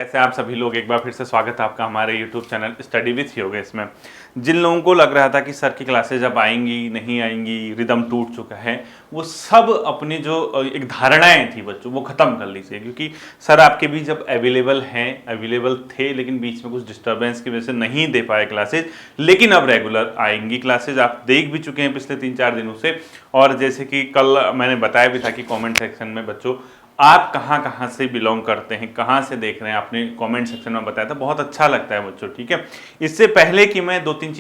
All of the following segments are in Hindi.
कैसे आप सभी लोग, एक बार फिर से स्वागत है आपका हमारे YouTube channel study with yoga. इसमें जिन लोगों को लग रहा था कि सर की क्लासेज अब आएंगी नहीं आएंगी, रिदम टूट चुका है, वो सब अपनी जो एक धारणाएं थी बच्चों वो ख़त्म कर लीजिए, क्योंकि सर आपके बीच जब अवेलेबल थे, लेकिन बीच में कुछ डिस्टर्बेंस की वजह से नहीं दे पाए क्लासेज, लेकिन अब रेगुलर आएंगी क्लासेज। आप देख भी चुके हैं पिछले 3-4 दिनों से। और जैसे कि कल मैंने बताया भी था कि कॉमेंट सेक्शन में बच्चों आप कहाँ कहाँ से बिलोंग करते हैं, कहाँ से देख रहे हैं, आपने कमेंट सेक्शन में बताया था, बहुत अच्छा लगता है बच्चों। ठीक है, इससे पहले कि मैं दो तीन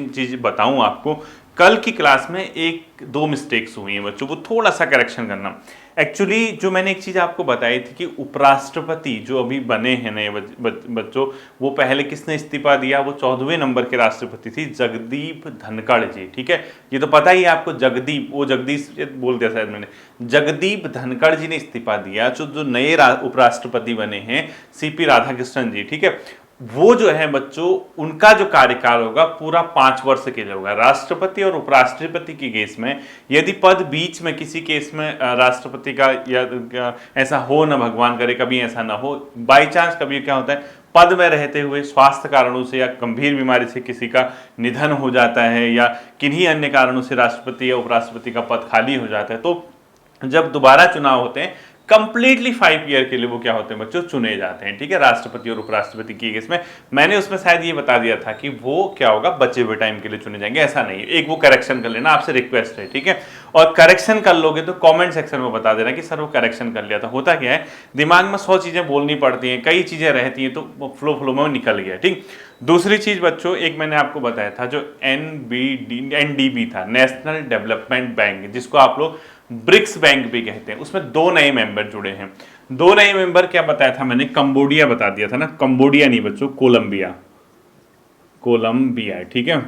चीज़ बताऊं आपको, कल की क्लास में एक दो मिस्टेक्स हुई हैं बच्चों, वो थोड़ा सा करेक्शन करना। एक्चुअली जो मैंने एक चीज़ आपको बताई थी कि उपराष्ट्रपति जो अभी बने हैं नए बच्चों, वो पहले किसने इस्तीफा दिया, वो 14वें नंबर के राष्ट्रपति थी जगदीप धनखड़ जी। ठीक है, ये तो पता ही है आपको, जगदीप, वो जगदीश बोल दिया शायद मैंने, जगदीप धनखड़ जी ने इस्तीफा दिया। जो नए उपराष्ट्रपति बने हैं सीपी राधाकृष्णन जी, ठीक है, वो जो है बच्चों, उनका जो कार्यकाल होगा पूरा 5 वर्ष के लिए होगा। राष्ट्रपति और उपराष्ट्रपति की केस में यदि पद बीच में किसी केस में राष्ट्रपति का या ऐसा हो, ना भगवान करे कभी ऐसा ना हो, बाई चांस कभी क्या होता है, पद में रहते हुए स्वास्थ्य कारणों से या गंभीर बीमारी से किसी का निधन हो जाता है या किन्हीं अन्य कारणों से राष्ट्रपति या उपराष्ट्रपति का पद खाली हो जाता है, तो जब दोबारा चुनाव होते हैं कंप्लीटली 5 ईयर के लिए वो क्या होते हैं बच्चों, चुने जाते हैं। ठीक है, राष्ट्रपति और उपराष्ट्रपति की केस में मैंने उसमें शायद ये बता दिया था कि वो क्या होगा, बचे हुए टाइम के लिए चुने जाएंगे, ऐसा नहीं है। एक वो करेक्शन कर लेना, आपसे रिक्वेस्ट है। ठीक है, और करेक्शन कर लोगे तो कमेंट सेक्शन में बता देना कि सर वो करेक्शन कर लिया था। होता क्या है, दिमाग में 100 चीजें बोलनी पड़ती हैं, कई चीजें रहती हैं, तो फ्लो में निकल गया। ठीक, दूसरी चीज बच्चों, एक मैंने आपको बताया था जो एनडीबी था, नेशनल डेवलपमेंट बैंक, जिसको आप लोग ब्रिक्स बैंक भी कहते हैं, उसमें 2 नए मेंबर जुड़े हैं। 2 नए मेंबर क्या बताया था मैंने, कंबोडिया बता दिया था ना, कंबोडिया नहीं बच्चों, कोलंबिया। ठीक है,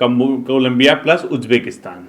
कोलंबिया प्लस उज्बेकिस्तान।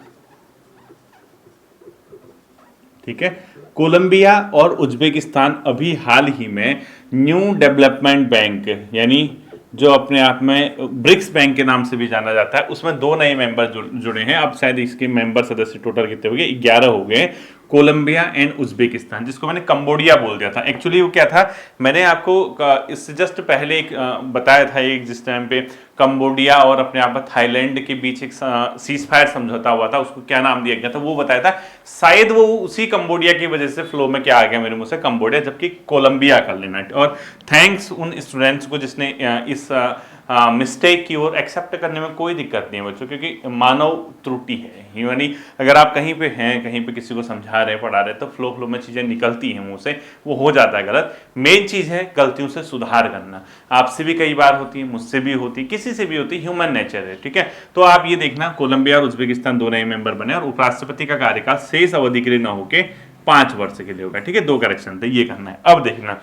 ठीक है, कोलंबिया और उज्बेकिस्तान अभी हाल ही में न्यू डेवलपमेंट बैंक, यानी जो अपने आप में ब्रिक्स बैंक के नाम से भी जाना जाता है, उसमें 2 नए मेंबर जुड़े हैं। अब शायद इसके मेंबर सदस्य टोटल कितने हो गए, 11 हो गए, कोलंबिया एंड उज्बेकिस्तान, जिसको मैंने कंबोडिया बोल दिया था। एक्चुअली वो क्या था, मैंने आपको इससे जस्ट पहले एक बताया था, एक जिस टाइम पे कंबोडिया और अपने आप थाईलैंड के बीच एक सीज फायर समझौता हुआ था, उसको क्या नाम दिया गया था वो बताया था। शायद वो उसी कंबोडिया की वजह से फ्लो में क्या आ गया मेरे मुंह से, कंबोडिया, जबकि कोलंबिया कर लेना। और थैंक्स उन स्टूडेंट्स को जिसने इस मिस्टेक की ओर एक्सेप्ट करने में कोई दिक्कत नहीं है बच्चों, क्योंकि मानव त्रुटि है, यानी अगर आप कहीं पे हैं, कहीं पे किसी को समझा रहे पढ़ा रहे, तो फ्लो में चीज़ें निकलती हैं मुंह से, वो हो जाता है गलत। मेन चीज़ है गलतियों से सुधार करना। आपसे भी कई बार होती है, मुझसे भी होती, किसी से भी होती, ह्यूमन नेचर है। ठीक है, तो आप ये देखना, कोलंबिया और उज्बेकिस्तान 2 नए मेंबर बने और उपराष्ट्रपति का कार्यकाल शेष अवधि के लिए न होके 5 वर्ष के लिए होगा। ठीक है, 2 करेक्शन थे, ये करना है। अब देखना,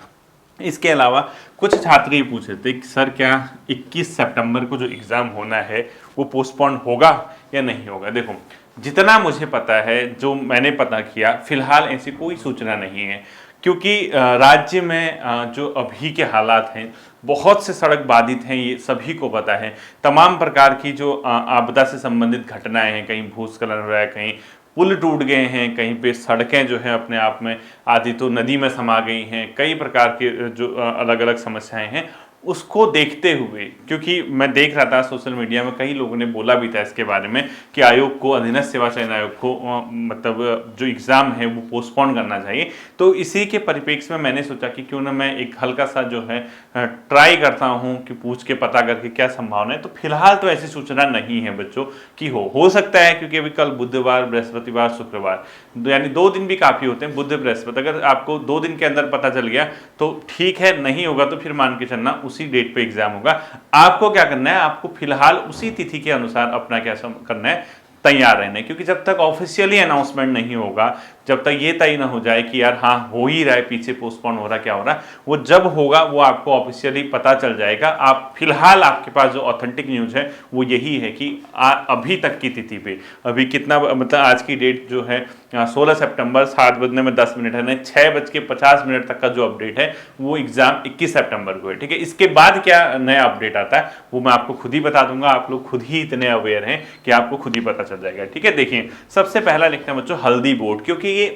इसके अलावा कुछ छात्र ये पूछ रहे थे कि सर क्या 21 सितंबर को जो एग्ज़ाम होना है वो पोस्टपोन होगा या नहीं होगा। देखो, जितना मुझे पता है, जो मैंने पता किया, फिलहाल ऐसी कोई सूचना नहीं है, क्योंकि राज्य में जो अभी के हालात हैं, बहुत से सड़क बाधित हैं, ये सभी को पता है। तमाम प्रकार की जो आपदा से संबंधित घटनाएं हैं, कहीं भूस्खलन हो रहा है, कहीं पुल टूट गए हैं, कहीं पे सड़कें जो है अपने आप में आधी तो नदी में समा गई हैं, कई प्रकार के जो अलग अलग समस्याएं हैं, उसको देखते हुए, क्योंकि मैं देख रहा था सोशल मीडिया में कई लोगों ने बोला भी था इसके बारे में कि आयोग को, अधीनस्थ सेवा चयन आयोग को मतलब जो एग्ज़ाम है वो पोस्टपोन करना चाहिए। तो इसी के परिप्रेक्ष्य में मैंने सोचा कि क्यों ना मैं एक हल्का सा जो है ट्राई करता हूं कि पूछ के पता करके क्या संभावना है। तो फिलहाल तो ऐसी सूचना नहीं है बच्चों कि हो सकता है, क्योंकि अभी कल बुधवार, बृहस्पतिवार, शुक्रवार, यानी 2 दिन भी काफ़ी होते हैं, बुध बृहस्पति। अगर आपको 2 दिन के अंदर पता चल गया तो ठीक है, नहीं होगा तो फिर मान के चलना उसी डेट पे एग्जाम होगा। आपको क्या करना है, आपको फिलहाल उसी तिथि के अनुसार अपना क्या करना है, तैयार रहना है, क्योंकि जब तक ऑफिशियली अनाउंसमेंट नहीं होगा, जब तक ये तय ना हो जाए कि यार हाँ हो ही रहा है, पीछे पोस्टपोन हो रहा, क्या हो रहा, वो जब होगा वो आपको ऑफिशियली पता चल जाएगा। आप फिलहाल आपके पास जो ऑथेंटिक न्यूज़ है वो यही है कि अभी तक की तिथि पे, अभी कितना, मतलब आज की डेट जो है 16 सितंबर 7:10 है, 6:50 तक का जो अपडेट है वो एग्जाम 21 सितंबर को है। ठीक है, इसके बाद क्या नया अपडेट आता है वो मैं आपको खुद ही बता दूंगा, आप लोग खुद ही इतने अवेयर हैं कि आपको खुद ही पता चल जाएगा। ठीक है, देखिए सबसे पहला लिखते हैं बच्चों हल्दी बोर्ड, क्योंकि ये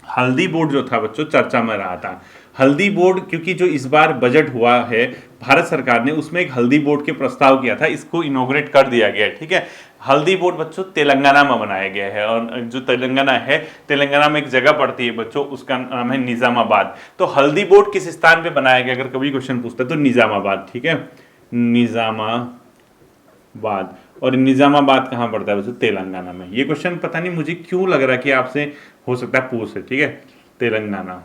हल्दी बोर्ड जो था बच्चों चर्चा में रहा था। हल्दी बोर्ड, क्योंकि जो इस बार बजट हुआ है भारत सरकार ने, उसमें एक हल्दी बोर्ड के प्रस्ताव किया था, इसको इनॉग्रेट कर दिया गया है। ठीक है, हल्दी बोर्ड बच्चों तेलंगाना में बनाया गया है, और जो तेलंगाना है, तेलंगाना में एक जगह पड़ती है बच्चों, उसका नाम है निजामाबाद। तो हल्दी बोर्ड किस स्थान पे बनाया गया, अगर कभी क्वेश्चन पूछता है तो निजामाबाद। ठीक है, निजामाबाद। और निजामाबाद कहाँ पड़ता है बच्चों? तेलंगाना में। ये क्वेश्चन पता नहीं मुझे क्यों लग रहा है कि आपसे हो सकता है पूछ है। ठीक है, तेलंगाना,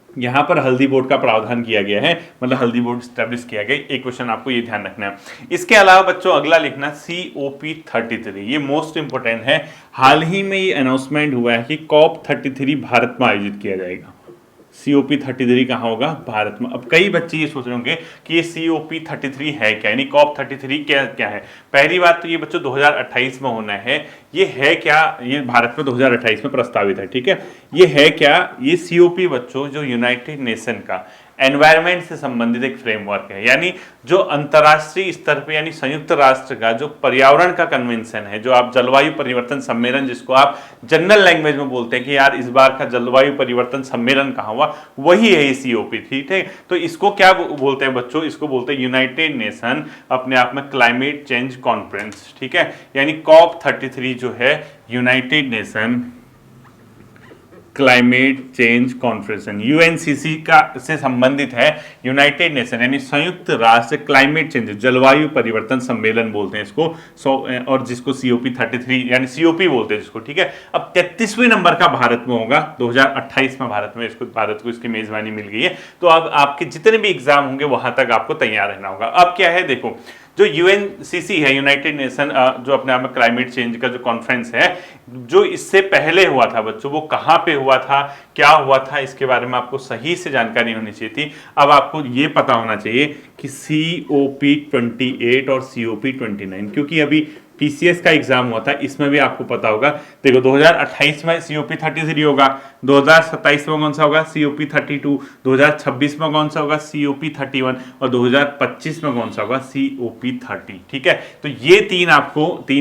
यहाँ पर हल्दी बोर्ड का प्रावधान किया गया है, मतलब हल्दी बोर्ड स्टैब्लिश किया गया। एक क्वेश्चन आपको ये ध्यान रखना है। इसके अलावा बच्चों अगला लिखना COP33, ये मोस्ट इंपोर्टेंट है। हाल ही में ये अनाउंसमेंट हुआ है कि COP33 भारत में आयोजित किया जाएगा। COP33 कहाँ होगा? भारत में। अब कई बच्चे ये सोच रहे होंगे कि ये COP33 है क्या, यानी COP33 क्या है। पहली बात तो ये बच्चों 2028 में होना है। ये है क्या? ये भारत में 2028 में प्रस्तावित है। ठीक है, ये है क्या? ये COP बच्चों जो यूनाइटेड नेशन का एनवायरमेंट से संबंधित एक फ्रेमवर्क है, यानी जो अंतर्राष्ट्रीय स्तर पे, यानी संयुक्त राष्ट्र का जो पर्यावरण का कन्वेंशन है, जो आप जलवायु परिवर्तन सम्मेलन, जिसको आप जनरल लैंग्वेज में बोलते हैं कि यार इस बार का जलवायु परिवर्तन सम्मेलन कहाँ हुआ, वही है ये COP। ठीक है, तो इसको क्या बोलते हैं बच्चों? इसको बोलते हैं यूनाइटेड नेशन अपने आप में क्लाइमेट चेंज कॉन्फ्रेंस। ठीक है, यानी COP33 जो है United nation climate change conference, UNCC का से संबंधित है। यूनाइटेड नेशन यानी संयुक्त राष्ट्र क्लाइमेट चेंज, जलवायु परिवर्तन सम्मेलन बोलते हैं इसको, और जिसको COP33 यानी COP बोलते हैं जिसको। ठीक है, अब 33वें नंबर का भारत में होगा 2028 में। भारत में इसको, भारत को इसकी मेजबानी मिल गई है। तो अब आपके जितने भी एग्जाम होंगे वहां तक आपको तैयार रहना होगा। अब क्या है देखो, जो UNCC है, यूनाइटेड नेशन जो अपने आप में क्लाइमेट चेंज का जो कॉन्फ्रेंस है, जो इससे पहले हुआ था बच्चों, वो कहाँ पे हुआ था, क्या हुआ था, इसके बारे में आपको सही से जानकारी होनी चाहिए थी। अब आपको ये पता होना चाहिए कि COP28 और COP29, क्योंकि अभी PCS का एग्जाम हुआ था, इसमें भी आपको पता होगा। देखो 2028 में COP33 होगा, 2027 में कौन सा होगा? COP32, 2026 में कौन सा होगा? COP31, और 2025 में कौन सा होगा? COP30। ठीक है, तो ये तीन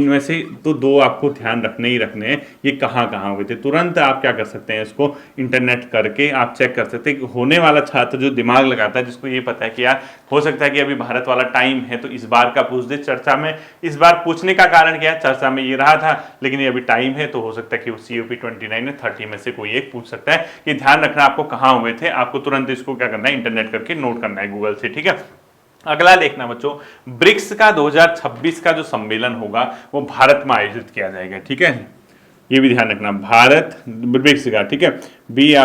में से तो दो आपको ध्यान रखने ही रखने हैं। ये कहाँ कहाँ हुए थे, तुरंत आप क्या कर सकते हैं, इसको इंटरनेट करके आप चेक कर सकते हैं। होने वाला छात्र जो दिमाग लगाता है, जिसको ये पता है कि यार हो सकता है कि अभी भारत वाला टाइम है, तो इस बार का पूछ दे चर्चा में। इस बार पूछने का कारण क्या है? चर्चा में ये रहा था, लेकिन ये अभी टाइम है, तो हो सकता है कि वो COP29 में 30 में से कोई एक पूछ सकता है। ये ध्यान रखना आपको कहाँ हुए थे, आपको तुरंत इसको क्या करना है, इंटरनेट करके नोट करना है गूगल से। ठीक है, अगला देखना बच्चों, ब्रिक्स का 2026 का जो सम्मेलन होगा वो भारत में आयोजित किया जाएगा। ठीक है, ये भी ध्यान रखना, भारत ब्रिक्स का। ठीक है,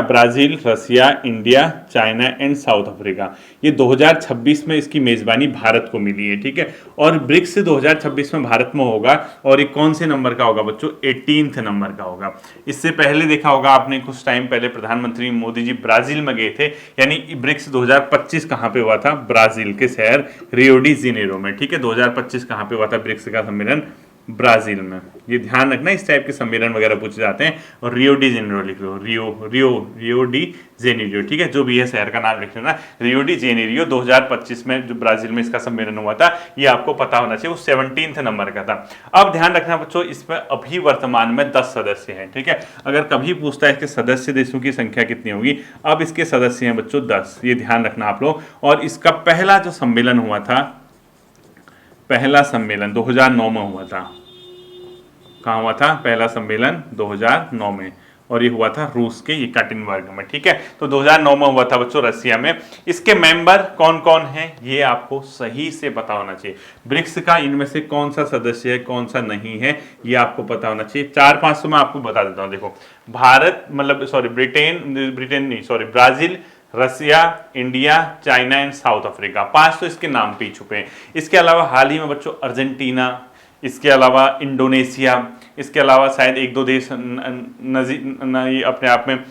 Brazil, Russia, India, China and South Africa, ये 2026 में इसकी मेजबानी भारत को मिली है। ठीक है, और ब्रिक्स 2026 में भारत में होगा, और ये कौन से नंबर का होगा बच्चों? 18th नंबर का होगा। इससे पहले देखा होगा आपने, कुछ टाइम पहले प्रधानमंत्री मोदी जी ब्राजील में गए थे, यानी ब्रिक्स 2025 कहाँ पे हुआ था? ब्राजील के शहर रियो डी जेनेरो में। ठीक है, 2025 कहाँ पे हुआ था ब्रिक्स का सम्मेलन? ब्राजील में। ये ध्यान रखना, इस टाइप के सम्मेलन वगैरह पूछे जाते हैं। और रियो डी जेनेरो लिख लो, रियो डी जेनेरियो। ठीक है, जो भी है शहर का नाम लिख लेना, रियो डी जेनेरियो। 2025 में जो ब्राजील में इसका सम्मेलन हुआ था, ये आपको पता होना चाहिए, वो 17th नंबर का था। अब ध्यान रखना बच्चों, इसमें अभी वर्तमान में 10 सदस्य हैं। ठीक है, अगर कभी पूछता है इसके सदस्य देशों की संख्या कितनी होगी, अब इसके सदस्य हैं बच्चों 10, ये ध्यान रखना आप लोग। और इसका पहला जो सम्मेलन हुआ था, पहला सम्मेलन 2009 में हुआ था। कहाँ हुआ था पहला सम्मेलन? 2009 में, और ये हुआ था रूस के येकाटेरिनबर्ग में। ठीक है, तो 2009 में हुआ था बच्चों रसिया में। इसके मेंबर कौन कौन हैं ये आपको सही से पता होना चाहिए। ब्रिक्स का इनमें से कौन सा सदस्य है, कौन सा नहीं है, ये आपको पता होना चाहिए। 4-5 तो मैं आपको बता देता हूँ। देखो, भारत मतलब Brazil, Russia, India, China and South Africa, 5 तो इसके नाम पे ही छुपे हैं। इसके अलावा हाल ही में बच्चों अर्जेंटीना, इसके अलावा इंडोनेशिया, इसके अलावा शायद 1-2 देश अपने आप में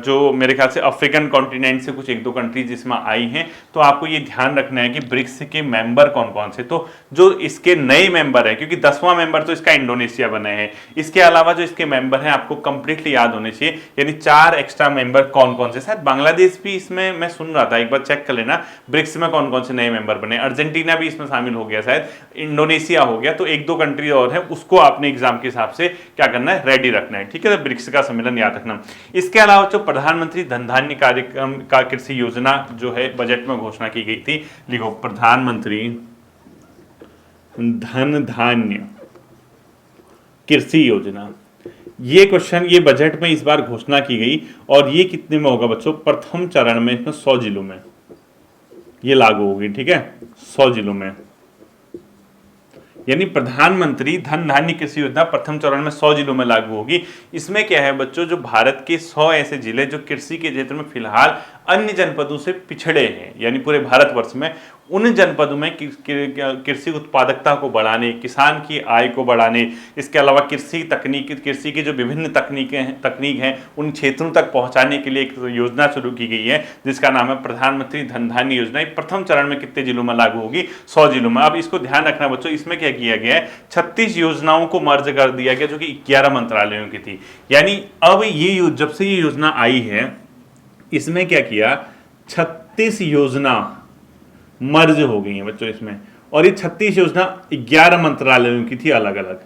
जो मेरे ख्याल से अफ्रीकन कॉन्टिनेंट से कुछ 1-2 कंट्रीज जिसमें आई हैं। तो आपको ये ध्यान रखना है कि ब्रिक्स के मेंबर कौन कौन से। तो जो इसके नए मेंबर हैं, क्योंकि 10वां मेंबर तो इसका इंडोनेशिया बने हैं, इसके अलावा जो इसके मेंबर हैं आपको कंप्लीटली याद होने चाहिए, यानी 4 एक्स्ट्रा मेंबर कौन कौन से। शायद बांग्लादेश भी इसमें, मैं सुन रहा था, एक बार चेक कर लेना ब्रिक्स में कौन कौन से नए मेंबर बने। अर्जेंटीना भी इसमें शामिल हो गया, शायद इंडोनेशिया हो गया, तो 1-2 कंट्री और है, उसको आपने एग्जाम के हिसाब से क्या करना है, रेडी रखना है। ठीक है, तो ब्रिक्स का सम्मेलन याद रखना। इसके अलावा जो प्रधानमंत्री धन धान्य कार्यक्रम का कृषि योजना जो है बजट में घोषणा की गई थी, लिखो प्रधानमंत्री धन धान्य कृषि योजना। ये क्वेश्चन ये बजट में इस बार घोषणा की गई और ये कितने में होगा बच्चों, प्रथम चरण में इसमें 100 जिलों में ये लागू होगी। ठीक है, 100 जिलों में, यानी प्रधानमंत्री धन धान्य कृषि योजना प्रथम चरण में 100 जिलों में लागू होगी। इसमें क्या है बच्चों, जो भारत के 100 ऐसे जिले जो कृषि के क्षेत्र में फिलहाल अन्य जनपदों से पिछड़े हैं, यानी पूरे भारतवर्ष में उन जनपदों में कृषि उत्पादकता को बढ़ाने, किसान की आय को बढ़ाने, इसके अलावा कृषि के जो विभिन्न तकनीक हैं उन क्षेत्रों तक पहुंचाने के लिए एक योजना शुरू की गई है जिसका नाम है प्रधानमंत्री धन धान्य योजना। प्रथम चरण में कितने जिलों में लागू होगी, 100 जिलों में। अब इसको ध्यान रखना बच्चों, इसमें क्या किया गया है, 36 योजनाओं को मर्ज कर दिया गया जो कि 11 मंत्रालयों की थी। यानी अब ये जब से ये योजना आई है इसमें क्या किया, 36 योजना मर्ज हो गई है बच्चों इसमें, और ये 36 योजना 11 मंत्रालयों की थी अलग अलग।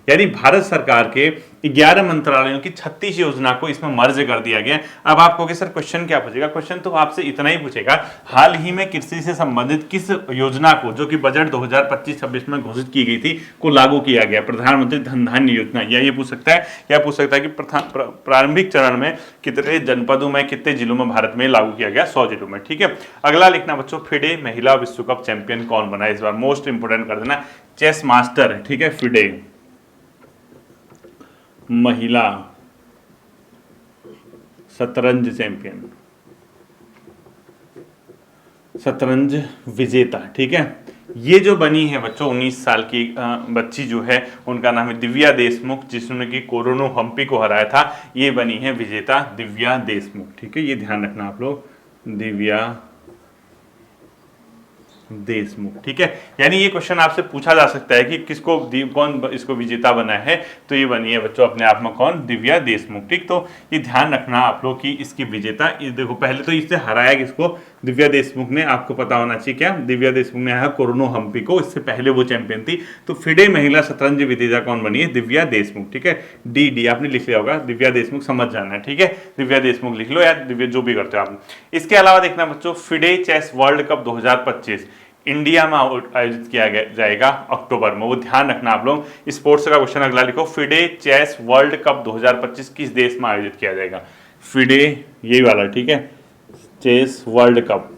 यानी भारत सरकार के 11 मंत्रालयों की 36 योजना को इसमें मर्ज कर दिया गया। अब आप कहोगे सर क्वेश्चन क्या पूछेगा, क्वेश्चन तो आपसे इतना ही पूछेगा, हाल ही में कृषि से संबंधित किस योजना को जो कि बजट 2025-26 में घोषित की गई थी को लागू किया गया, प्रधानमंत्री धन धान्य योजना। या पूछ सकता है, या पूछ सकता है कि प्रारंभिक चरण में कितने जनपदों में, कितने जिलों में भारत में लागू किया गया, 100 जिलों में। ठीक है, अगला लिखना बच्चों, फिडे महिला विश्व कप चैंपियन कौन बना इस बार, मोस्ट इंपोर्टेंट कर देना, चेस मास्टर। ठीक है, फिडे महिला शतरंज चैंपियन, शतरंज विजेता। ठीक है, ये जो बनी है बच्चों 19 साल की बच्ची जो है उनका नाम है दिव्या देशमुख, जिसने कि कोरोनो हम्पी को हराया था, ये बनी है विजेता दिव्या देशमुख। ठीक है, ये ध्यान रखना आप लोग, दिव्या देशमुख। ठीक है, यानी ये क्वेश्चन आपसे पूछा जा सकता है कि कौन इसको विजेता बना है, तो ये बनी है बच्चों अपने आप में कौन, दिव्या देशमुख। ठीक, तो ये ध्यान रखना आप लोग कि इसकी विजेता, देखो पहले तो इससे हराया किसको, दिव्या देशमुख ने। आपको पता होना चाहिए क्या, दिव्या देशमुख ने हराया कोरोनो हम्पी को, इससे पहले वो चैंपियन थी। तो फिडे महिला शतरंज विजेता कौन बनी है, दिव्या देशमुख। ठीक है, डी आपने लिख लिया होगा, दिव्या देशमुख समझ जाना है। ठीक है, दिव्या देशमुख लिख लो या दिव्या जो भी करते हो आप। इसके अलावा देखना बच्चों, FIDE chess world cup 2025 India में आयोजित किया जाएगा अक्टूबर में, वो ध्यान रखना आप लोग। स्पोर्ट्स का क्वेश्चन अगला लिखो, फिडे चेस वर्ल्ड कप 2025 किस देश में आयोजित किया जाएगा, फिडे यही वाला। ठीक है, चेस वर्ल्ड कप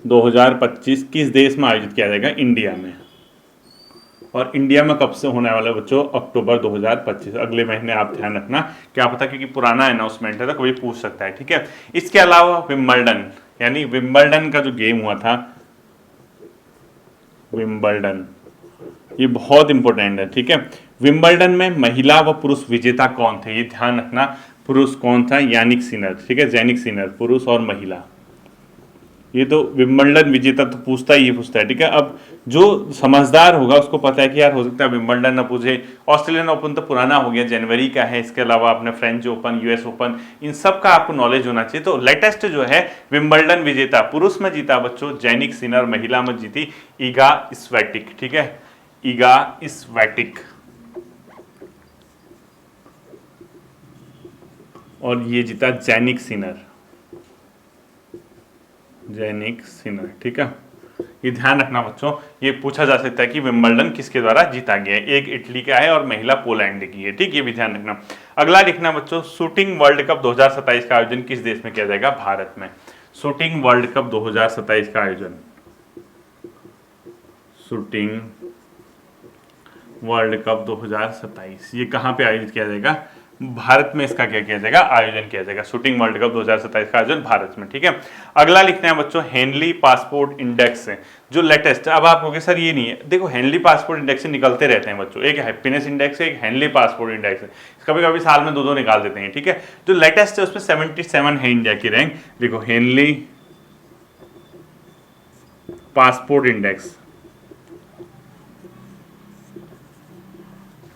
2025 किस देश में आयोजित किया जाएगा, इंडिया में। और इंडिया में कब से होने वाला है बच्चों, अक्टूबर 2025, अगले महीने। आप ध्यान रखना, क्या पता क्योंकि पुराना अनाउंसमेंट है तो कोई पूछ सकता है। ठीक है, इसके अलावा विंबलडन, यानी विंबलडन का जो गेम हुआ था, विंबलडन, ये बहुत इंपॉर्टेंट है। ठीक है, विंबलडन में महिला व पुरुष विजेता कौन थे, ये ध्यान रखना। पुरुष कौन था, यानिक सिनर। ठीक है, जैनिक सिनर, पुरुष और महिला। ये तो विंबलडन विजेता तो पूछता ही पूछता है। ठीक है, अब जो समझदार होगा उसको पता है कि यार हो सकता है विंबलडन ना पूछे, ऑस्ट्रेलियन ओपन तो पुराना हो गया, जनवरी का है। इसके अलावा अपने फ्रेंच ओपन, यूएस ओपन, इन सब का आपको नॉलेज होना चाहिए। तो लेटेस्ट जो है विंबलडन विजेता, पुरुष में जीता बच्चों जैनिक सिनर, महिला में जीती ईगा स्वेटिक। ठीक है, ईगा स्वेटिक, और ये जीता जैनिक सिनर, जैनिक सिनर। ठीक है, ये ध्यान रखना बच्चों, ये पूछा जा सकता है कि विंबलडन किसके द्वारा जीता गया है, एक इटली का है और महिला पोलैंड की है। ठीक, ये भी ध्यान रखना। अगला लिखना बच्चों, शूटिंग वर्ल्ड कप 2027 का आयोजन किस देश में किया जाएगा, भारत में। शूटिंग वर्ल्ड कप 2027 का आयोजन, शूटिंग वर्ल्ड कप 2027 ये कहाँ पे आयोजित किया जाएगा, भारत में। इसका क्या किया जाएगा, आयोजन किया जाएगा। शूटिंग वर्ल्ड कप 2027 का आयोजन भारत में। ठीक है, अगला लिखते हैं बच्चों, हेनली पासपोर्ट इंडेक्स है जो लेटेस्ट। अब आप कहोगे सर ये नहीं है, देखो हेनली पासपोर्ट इंडेक्स निकलते रहते हैं बच्चों, एक हैप्पीनेस इंडेक्स है, एक हेनली पासपोर्ट इंडेक्स है, कभी कभी साल में दो निकाल देते हैं। ठीक है, जो लेटेस्ट है उसमें 77 है इंडिया की रैंक। देखो हेनली पासपोर्ट इंडेक्स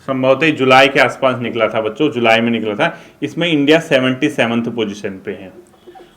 संभवतः जुलाई के आसपास निकला था बच्चों, जुलाई में निकला था। इसमें इंडिया 77th पोजीशन पे है,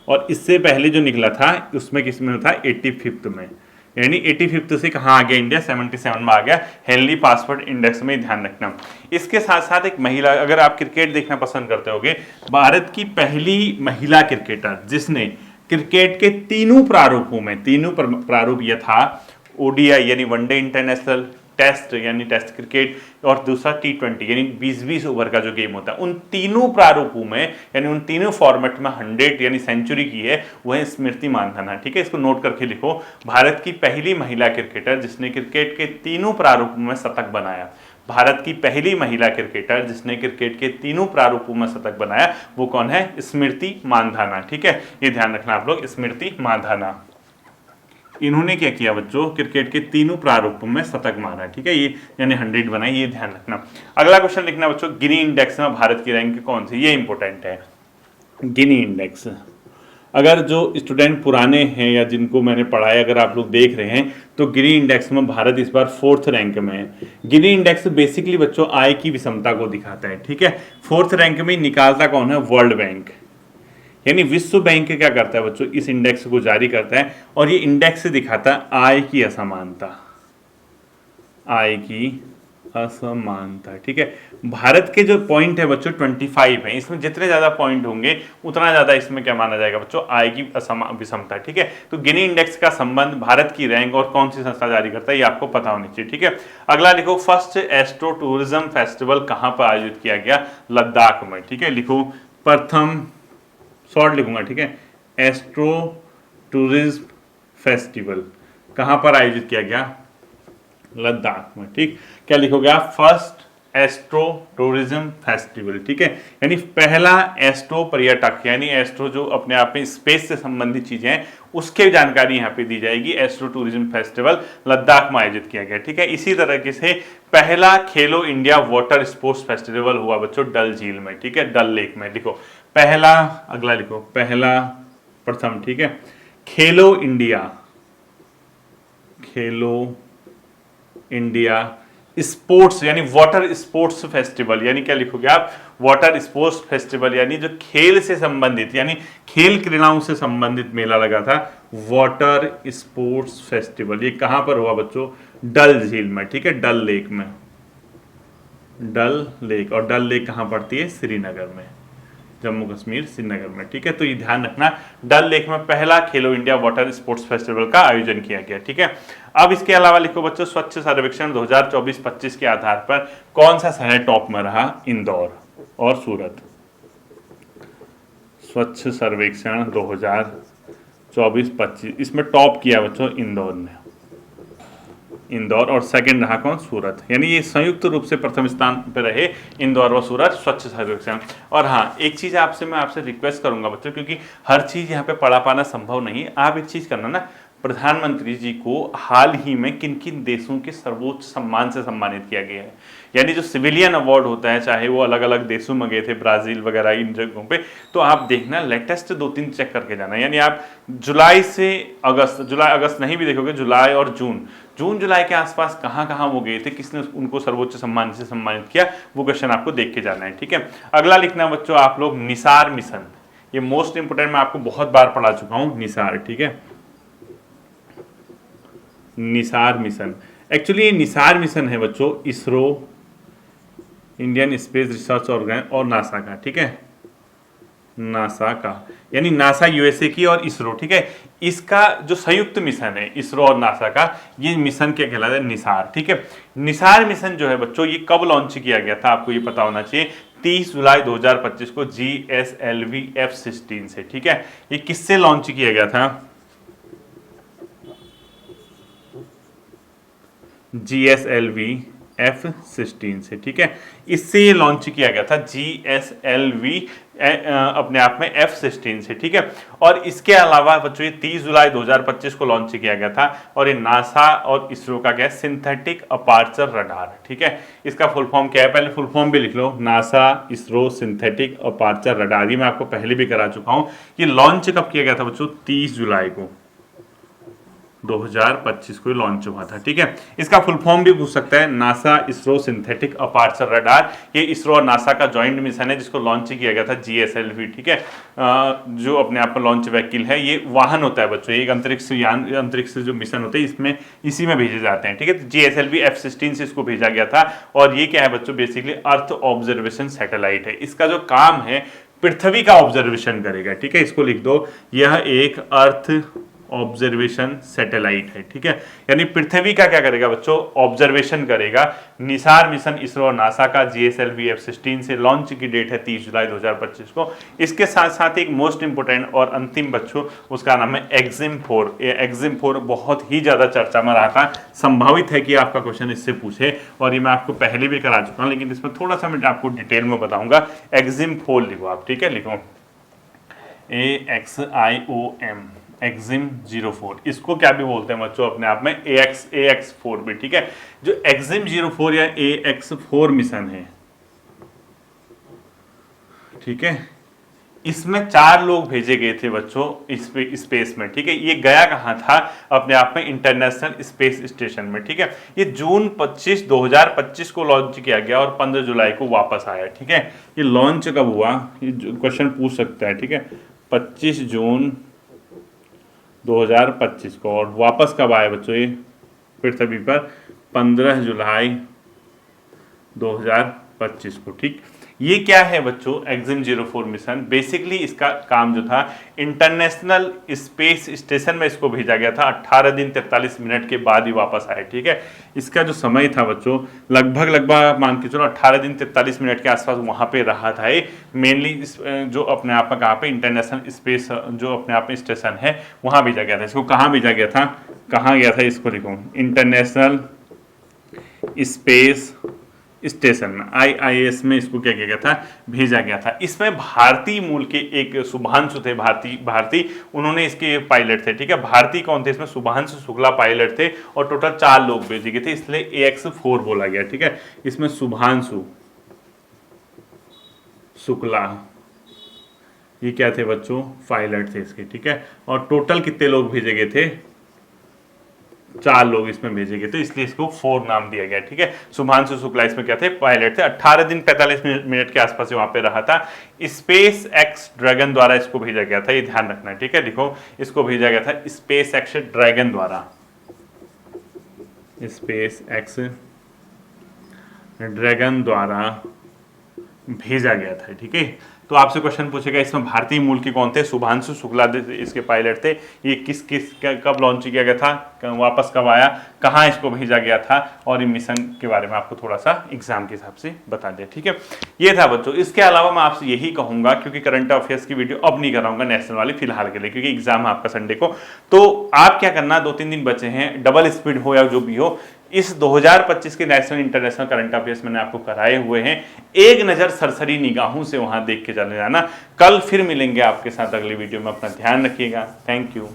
और इससे पहले जो निकला था उसमें किस में था, 85th में। यानी 85th से कहाँ आ गया इंडिया, 77 में आ गया हेनली पासवर्ड इंडेक्स में, ध्यान रखना। इसके साथ साथ एक महिला, अगर आप क्रिकेट देखना पसंद करते होगे, भारत की पहली महिला क्रिकेटर जिसने क्रिकेट के तीनों प्रारूपों में, तीनों प्रारूप यह था ओडीआई यानी वनडे इंटरनेशनल, टेस्ट यानी टेस्ट क्रिकेट, और दूसरा T20 यानी 20-20 ओवर का जो गेम होता है, उन तीनों प्रारूपों में यानी उन तीनों फॉर्मेट में 100 यानी सेंचुरी की है, वह स्मृति मानधना। ठीक है, इसको नोट करके लिखो, भारत की पहली महिला क्रिकेटर जिसने क्रिकेट के तीनों प्रारूपों में शतक बनाया, भारत की पहली महिला क्रिकेटर जिसने क्रिकेट के तीनों प्रारूपों में शतक बनाया, वो कौन है, स्मृति मानधना। ठीक है, ये ध्यान रखना आप लोग, स्मृति मानधना। इन्होंने क्या किया बच्चों, क्रिकेट के तीनों प्रारूपों में शतक मारा। ठीक है, ये यानी 100 बनाई, ये ध्यान रखना। अगला क्वेश्चन लिखना बच्चों, गिनी इंडेक्स में भारत की रैंक कौन सी, ये इंपॉर्टेंट है। गिनी इंडेक्स, अगर जो स्टूडेंट पुराने हैं या जिनको मैंने पढ़ाया, अगर आप लोग देख रहे हैं, तो गिनी इंडेक्स में भारत इस बार 4th रैंक में है। गिनी इंडेक्स बेसिकली बच्चों आय की विषमता को दिखाता है। ठीक है, 4th रैंक में निकालता कौन है, वर्ल्ड बैंक, यानी विश्व बैंक क्या करता है बच्चों, इस इंडेक्स को जारी करता है, और ये इंडेक्स दिखाता है आय की असमानता, आय की असमानता। ठीक है, भारत के जो पॉइंट है बच्चों 25 है, इसमें जितने ज्यादा पॉइंट होंगे उतना ज्यादा इसमें क्या माना जाएगा बच्चों, आय की विषमता। ठीक है, तो गिनी इंडेक्स का संबंध भारत की रैंक और कौन सी संस्था जारी करता है, ये आपको पता होनी चाहिए। ठीक है, अगला लिखो, फर्स्ट एस्ट्रो टूरिज्म फेस्टिवल कहां पर आयोजित किया गया, लद्दाख में। ठीक है, लिखो प्रथम, शॉर्ट लिखूंगा। ठीक है, एस्ट्रो टूरिज्म फेस्टिवल कहां पर आयोजित किया गया, लद्दाख में। ठीक, क्या लिखोगे आप, फर्स्ट एस्ट्रो टूरिज्म फेस्टिवल। ठीक है, यानी पहला एस्ट्रो पर्यटक, यानी एस्ट्रो जो अपने आप में स्पेस से संबंधित चीजें हैं उसके जानकारी यहाँ पे दी जाएगी। एस्ट्रो टूरिज्म फेस्टिवल लद्दाख में आयोजित किया गया। ठीक है, इसी तरीके से पहला खेलो इंडिया वाटर स्पोर्ट्स फेस्टिवल हुआ बच्चों डल झील में। ठीक है, डल लेक में। लिखो पहला, अगला लिखो पहला, प्रथम। ठीक है, खेलो इंडिया, खेलो इंडिया स्पोर्ट्स यानी वाटर स्पोर्ट्स फेस्टिवल, यानी क्या लिखोगे आप, वाटर स्पोर्ट्स फेस्टिवल, यानी जो खेल से संबंधित यानी खेल क्रीड़ाओं से संबंधित मेला लगा था, वाटर स्पोर्ट्स फेस्टिवल। ये कहां पर हुआ बच्चों, डल झील में। ठीक है, डल लेक में, डल लेक, और डल लेक कहां पड़ती है, श्रीनगर में, जम्मू कश्मीर श्रीनगर में। ठीक है, तो ये ध्यान रखना, डल लेक में पहला खेलो इंडिया वाटर स्पोर्ट्स फेस्टिवल का आयोजन किया गया। ठीक है, अब इसके अलावा लिखो बच्चों, स्वच्छ सर्वेक्षण 2024-25 के आधार पर कौन सा शहर टॉप में रहा, इंदौर और सूरत। स्वच्छ सर्वेक्षण 2024-25 इसमें टॉप किया बच्चों इंदौर ने, इंदौर, और सेकंड रहा कौन, सूरत। यानी ये संयुक्त रूप से प्रथम स्थान पर रहे इंदौर व सूरत स्वच्छ सर्वेक्षण। और हाँ, एक चीज मैं आपसे रिक्वेस्ट करूंगा बच्चों, क्योंकि हर चीज यहाँ पे पढ़ा पाना संभव नहीं, आप एक चीज करना ना, प्रधानमंत्री जी को हाल ही में किन किन देशों के सर्वोच्च सम्मान से सम्मानित किया गया है, यानी जो सिविलियन अवार्ड होता है, चाहे वो अलग अलग देशों में गए थे, ब्राजील वगैरह इन जगहों पे, तो आप देखना लेटेस्ट 2-3 चेक करके जाना। यानी आप जुलाई से अगस्त, जुलाई अगस्त नहीं भी देखोगे, जुलाई और जून जुलाई के आसपास कहाँ कहाँ वो गए थे, किसने उनको सर्वोच्च सम्मान से सम्मानित किया, वो क्वेश्चन आपको देख के जाना है। ठीक है, अगला लिखना बच्चों आप लोग, निसार मिशन। ये मोस्ट इंपोर्टेंट, मैं आपको बहुत बार पढ़ा चुका हूँ, निसार। ठीक है, निसार मिशन, एक्चुअली ये निसार मिशन है बच्चों ISRO, Indian space research organisation और नासा का। ठीक है, नासा का, यानी नासा यूएसए की और इसरो। ठीक है, इसका जो संयुक्त मिशन है इसरो और नासा का, ये मिशन क्या कहलाता है, निसार। ठीक है, निसार मिशन जो है बच्चों, ये कब लॉन्च किया गया था, आपको ये पता होना चाहिए, 30 जुलाई 2025 को GSLV F-16 से। ठीक है, ये किससे लॉन्च किया गया था, GSLV F-16 से। ठीक है, इससे ये लॉन्च किया गया था, GSLV अपने आप में F-16 से। ठीक है, और इसके अलावा बच्चों ये 30 जुलाई 2025 को लॉन्च किया गया था, और ये नासा और इसरो का क्या है, सिंथेटिक अपार्चर रडार। ठीक है, इसका फुल फॉर्म क्या है, पहले फुल फॉर्म भी लिख लो, NASA ISRO synthetic aperture radar. ये मैं आपको पहले भी करा चुका हूं। ये लॉन्च कब किया गया था बच्चों, 30 जुलाई को, 2025 को लॉन्च हुआ था। ठीक है, इसका फुल फॉर्म भी पूछ सकता है, NASA ISRO synthetic aperture radar. ये इसरो और नासा का जॉइंट मिशन है जिसको लॉन्च किया गया था GSLV। ठीक है, जो अपने आप में लॉन्च व्हीकल है, ये वाहन होता है बच्चों, एक अंतरिक्ष यान, अंतरिक्ष जो मिशन होते हैं इसमें इसी में भेजे जाते हैं। ठीक है, तो GSLV F-16 से इसको भेजा गया था। और ये क्या है बच्चों, बेसिकली अर्थ ऑब्जर्वेशन सैटेलाइट है। इसका जो काम है पृथ्वी का ऑब्जर्वेशन करेगा। ठीक है, इसको लिख दो, यह एक अर्थ ऑब्जर्वेशन सैटेलाइट है। ठीक है, यानी पृथ्वी का क्या करेगा बच्चों, ऑब्जर्वेशन करेगा। निसार मिशन इसरो और नासा का GSLV F-16 से लॉन्च की डेट है 30 जुलाई 2025 को। इसके साथ साथ एक मोस्ट इंपोर्टेंट और अंतिम बच्चों, उसका नाम है EXIM 4। ये EXIM 4 बहुत ही ज्यादा चर्चा में रहा था, संभावित है कि आपका क्वेश्चन इससे पूछे, और ये मैं आपको पहले भी करा चुका हूं, लेकिन इसमें थोड़ा सा मैं आपको डिटेल में बताऊंगा। EXIM 4 लिखो आप। ठीक है, लिखो AXIOM, EXIM 04। इसको क्या भी बोलते हैं बच्चों अपने आप में, AX4 भी। ठीक है, जो EXIM 04 या AX4 मिशन है, ठीक है, इसमें 4 लोग भेजे गए थे बच्चों इस स्पेस में। ठीक है, ये गया कहाँ था, अपने आप में इंटरनेशनल स्पेस स्टेशन में। ठीक है, ये जून 25 2025 को लॉन्च किया गया और 15 जुलाई को वापस आया। ठीक है, ये लॉन्च कब हुआ, ये क्वेश्चन पूछ सकता है। ठीक है, 25 जून 2025 को, और वापस कब आया बच्चों ये पृथ्वी पर, 15 जुलाई 2025 को। ठीक, ये क्या है बच्चों, EXIM 04 मिशन। बेसिकली इसका काम जो था, इंटरनेशनल स्पेस स्टेशन में इसको भेजा गया था। 18 दिन 43 मिनट के बाद ही वापस आया। ठीक है, इसका जो समय था बच्चों, लगभग मान के चलो 18 दिन 43 मिनट के आसपास वहां पे रहा था। ये मेनली जो अपने आप में कहाँ पे, इंटरनेशनल स्पेस जो अपने आप में स्टेशन है, वहां भेजा गया था। इसको कहाँ भेजा गया था, कहाँ गया था, इसको लिखो, इंटरनेशनल स्पेस स्टेशन में, IIS में इसको क्या किया गया था, भेजा गया था। इसमें भारतीय मूल के एक शुभांशु थे, भारती उन्होंने इसके पायलट थे। ठीक है, भारती कौन थे इसमें, शुभांशु शुक्ला पायलट थे, और टोटल 4 लोग भेजे गए थे, इसलिए AX4 बोला गया। ठीक है, इसमें शुभांशु शुक्ला ये क्या थे बच्चों, पायलट थे इसके। ठीक है, और टोटल कितने लोग भेजे गए थे, 4 लोग इसमें भेजे गए, तो इसलिए इसको 4 नाम दिया गया। ठीक है, शुभांशु शुक्ला इसमें क्या थे, पायलट थे। 18 दिन 45 मिनट के आसपास वहां पे रहा था। स्पेस एक्स ड्रैगन द्वारा इसको भेजा गया था, ये ध्यान रखना। ठीक है, देखो, इसको भेजा गया था स्पेस एक्स ड्रैगन द्वारा, स्पेस एक्स ड्रैगन द्वारा भेजा गया था। ठीक है, तो आपसे क्वेश्चन पूछेगा इसमें भारतीय मूल के कौन थे, शुभांशु शुक्ला इसके पायलट थे। ये किस कब लॉन्च किया गया था, वापस कब आया, कहाँ इसको भेजा गया था, और इन मिशन के बारे में आपको थोड़ा सा एग्जाम के हिसाब से बता दिया। ठीक है, ये था बच्चों। इसके अलावा मैं आपसे यही कहूंगा, क्योंकि करंट अफेयर्स की वीडियो अब नहीं कराऊंगा नेशनल वाली फिलहाल के लिए, क्योंकि एग्जाम है आपका संडे को। तो आप क्या करना, 2-3 दिन बचे हैं, डबल स्पीड हो या जो भी हो, इस 2025 के नेशनल इंटरनेशनल करंट अफेयर्स मैंने आपको कराए हुए हैं, एक नज़र सरसरी निगाहों से वहां देख के चले जाना। कल फिर मिलेंगे आपके साथ अगली वीडियो में, अपना ध्यान रखिएगा। Thank you.